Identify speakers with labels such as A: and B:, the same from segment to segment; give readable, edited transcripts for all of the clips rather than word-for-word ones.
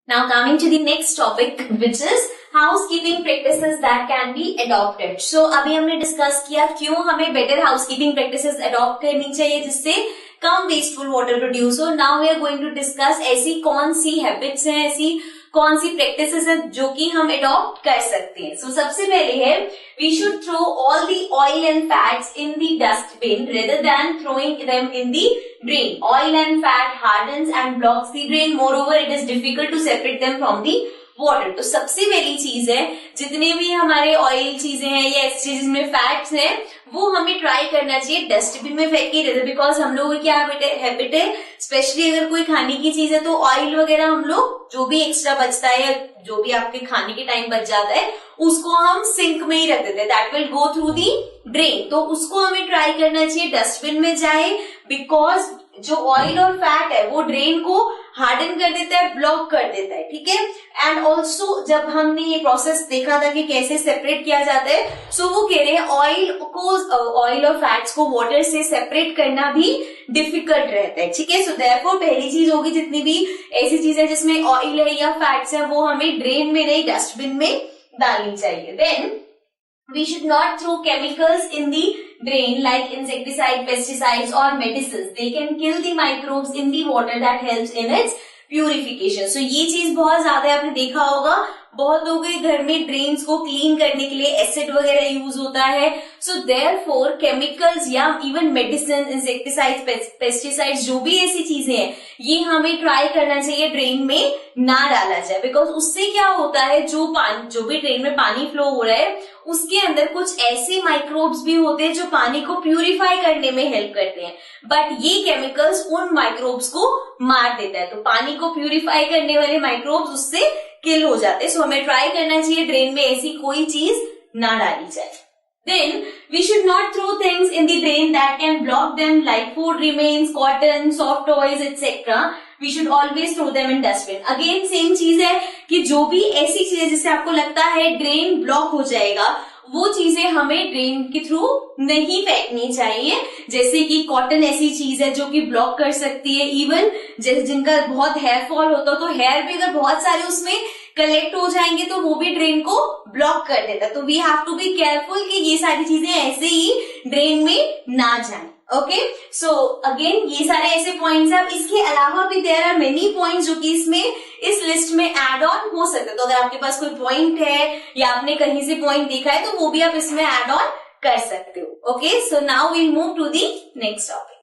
A: Now coming to the next topic, which is housekeeping practices that can be adopted. So अभी हमने discuss किया क्यों हमें better housekeeping practices adopt करनी चाहिए जिससे कम वेस्टफुल वाटर प्रोड्यूस हो. Now we are going to discuss ऐसी कौन सी हैबिट्स हैं, ऐसी कौन सी प्रैक्टिसेस हैं जो कि हम अडॉप्ट कर सकते हैं. सो सबसे पहले है we should throw all the oil and fats in the dustbin rather than throwing them in the drain. Oil and fat hardens and blocks the drain. Moreover, it is difficult to separate them from the water. तो सबसे पहली चीज है जितने भी हमारे oil चीजें हैं या ऐसी चीज जिसमें फैट्स हैं वो हमें ट्राई करना चाहिए डस्टबिन में फेंक के देते. बिकॉज हम लोगों की क्या हैबिट है, स्पेशली अगर कोई खाने की चीज है तो ऑयल वगैरह हम लोग जो भी एक्स्ट्रा बचता है या जो भी आपके खाने के टाइम बच जाता है उसको हम सिंक में ही रख देते हैं. That will go through the drain. तो उसको हमें ट्राई करना चाहिए डस्टबिन में जाए. बिकॉज जो ऑयल और फैट है वो ड्रेन को हार्डन कर देता है, ब्लॉक कर देता है. ठीक है. एंड ऑल्सो जब हमने ये प्रोसेस देखा था कि कैसे सेपरेट किया जाता है, सो वो कह रहे हैं ऑयल और फैट्स को वाटर से सेपरेट करना भी डिफिकल्ट रहता है. ठीक है. सो देयरफॉर पहली चीज होगी जितनी भी ऐसी चीजें जिसमें ऑयल है या फैट्स है वो हमें ड्रेन में नहीं डस्टबिन में डालनी चाहिए. Then we should not throw chemicals in the drain like insecticide, pesticides or medicines. They can kill the microbes in the water that helps in its purification. So ये चीज बहुत ज्यादा आपने देखा होगा, बहुत लोगों के घर में ड्रेन्स को क्लीन करने के लिए एसिड वगैरह यूज होता है. सो देयरफॉर केमिकल्स या इवन मेडिसिन, इंसेक्टिसाइड्स, पेस्टिसाइड्स जो भी ऐसी चीजें हैं ये हमें ट्राई करना चाहिए ड्रेन में ना डाला जाए. बिकॉज उससे क्या होता है जो भी ड्रेन में पानी फ्लो हो रहा है उसके अंदर कुछ ऐसे माइक्रोब्स भी होते हैं जो पानी को प्यूरिफाई करने में हेल्प करते हैं. बट ये केमिकल्स उन माइक्रोब्स को मार देता है. तो पानी को प्यूरिफाई करने वाले माइक्रोब्स उससे किल हो जाते हैं. सो हमें ट्राई करना चाहिए ड्रेन में ऐसी कोई चीज ना डाली जाए. Then we should not throw things in the drain that can block them like food remains, cotton, soft toys, etc. We should always throw them in dustbin. Again same चीज है कि जो भी ऐसी चीजें जिससे आपको लगता है ड्रेन ब्लॉक हो जाएगा वो चीजें हमें ड्रेन के थ्रू नहीं फेंकनी चाहिए. जैसे कि कॉटन ऐसी चीज है जो कि ब्लॉक कर सकती है. इवन जैसे जिनका बहुत हेयर फॉल होता है तो हेयर भी अगर बहुत सारे उसमें कलेक्ट हो जाएंगे तो वो भी ड्रेन को ब्लॉक कर देता है. तो we have to be careful कि ये सारी चीजें ऐसे ही ड्रेन में ना जाए. ओके. सो अगेन ये सारे ऐसे पॉइंट्स हैं. अब इसके अलावा भी देयर आर मेनी पॉइंट्स जो कि इसमें इस लिस्ट में एड ऑन हो सकते हैं. तो अगर आपके पास कोई पॉइंट है या आपने कहीं से पॉइंट देखा है तो वो भी आप इसमें एड ऑन कर सकते हो. Okay. So now we'll move to the next topic.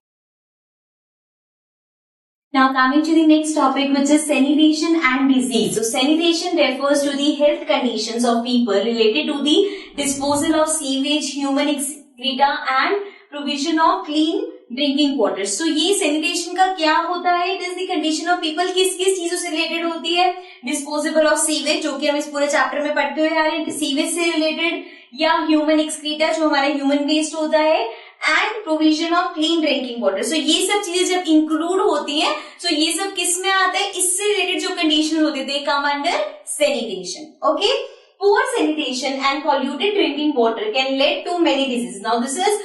A: Now coming to the next topic, which is sanitation and disease. So sanitation refers to the health conditions of people related to the disposal of sewage, human excreta and provision of clean drinking water. So ये sanitation का क्या होता है? It is the condition of people. किस किस चीजों से related होती है? डिस्पोजेबल ऑफ सीवेज जो कि हम इस पूरे चैप्टर में पढ़ते हुए आ रहे हैं, सीवेज से रिलेटेड, या ह्यूमन एक्सक्रीटा जो हमारा ह्यूमन वेस्ट होता है, and provision of clean drinking water. So ये सब चीजें जब इंक्लूड होती हैं सो ये सब किस में आता है? इससे रिलेटेड जो कंडीशन होती है they come under sanitation. Okay. Poor sanitation and polluted drinking water can lead to many diseases. Now this is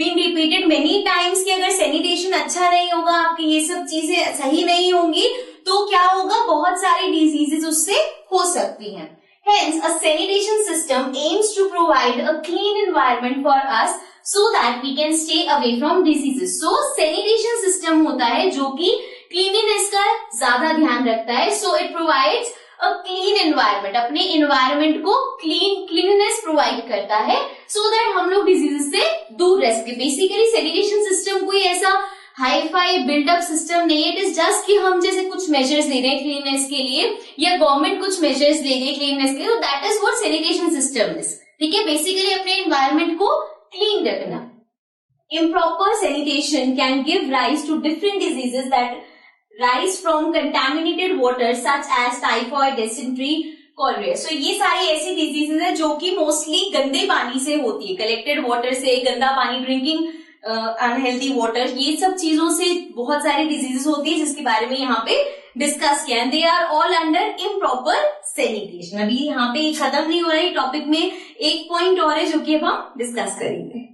A: been repeated many times कि अगर sanitation अच्छा नहीं होगा, आपकी ये सब चीजें सही नहीं होंगी तो क्या होगा? बहुत सारी diseases उससे हो सकती हैं. Hence, a sanitation system aims to provide a clean environment for us so that we can stay away from diseases. So, sanitation system होता है जो कि cleanliness का ज्यादा ध्यान रखता है. So, it provides a clean environment. अपने environment को cleanliness provide करता है so that हम लोग diseases से दूर रह सके. Basically, sanitation system कोई ऐसा हाई-फाई बिल्डअप सिस्टम नहीं है. इट इज जस्ट कि हम जैसे कुछ मेजर्स ले रहे हैं क्लीननेस के लिए या गवर्नमेंट कुछ मेजर्स ले रही है क्लीननेस के लिए, that is what sanitation system is. ठीक है. बेसिकली अपने एनवायरमेंट को क्लीन रखना. Improper sanitation can give rise to different diseases that rise from contaminated water such as typhoid, dysentery, cholera. So ये सारी ऐसी डिजीजेस है जो कि मोस्टली गंदे पानी से होती है, कलेक्टेड वाटर से, गंदा पानी, ड्रिंकिंग अनहेल्दी वाटर, ये सब चीजों से बहुत सारी डिजीजेस होती है जिसके बारे में यहाँ पे डिस्कस किया. They are all under improper sanitation. अभी यहाँ पे खत्म नहीं हो रहा है टॉपिक में एक पॉइंट और है जो कि अब हम डिस्कस करेंगे.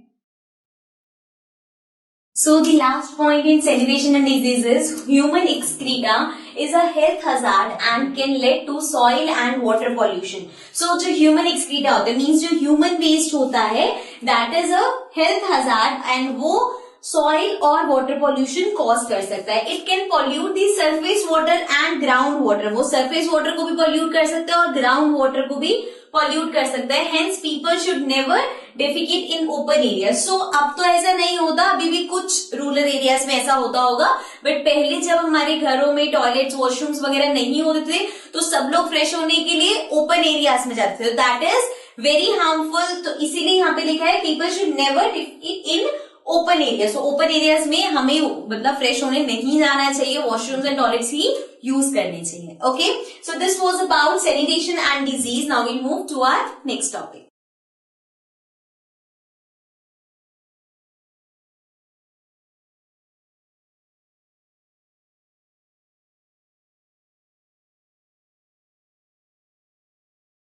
A: So the last point in sanitation and diseases, human excreta is a health hazard and can lead to soil and water pollution. So जो human excreta होता है means जो human waste होता है that is a health hazard and वो soil और water pollution cause कर सकता है. It can pollute the surface water and ground water. वो सरफेस वाटर को भी पॉल्यूट कर सकता है और ग्राउंड वाटर को भी पॉल्यूट कर सकता है. Hence people should never defecate in open area. So अब तो ऐसा नहीं होता, अभी भी कुछ रूरल एरियाज में ऐसा होता होगा, बट पहले जब हमारे घरों में टॉयलेट्स वॉशरूम्स वगैरह नहीं होते थे तो सब लोग फ्रेश होने के लिए ओपन एरियाज में जाते थे. That is very harmful. तो इसीलिए यहाँ पे लिखा है people should never defecate in open area. So open areas में हमें मतलब फ्रेश होने नहीं जाना चाहिए, वॉशरूम्स एंड टॉयलेट्स ही यूज करने चाहिए. Okay, so this was about sanitation and disease. Now we move to our next topic.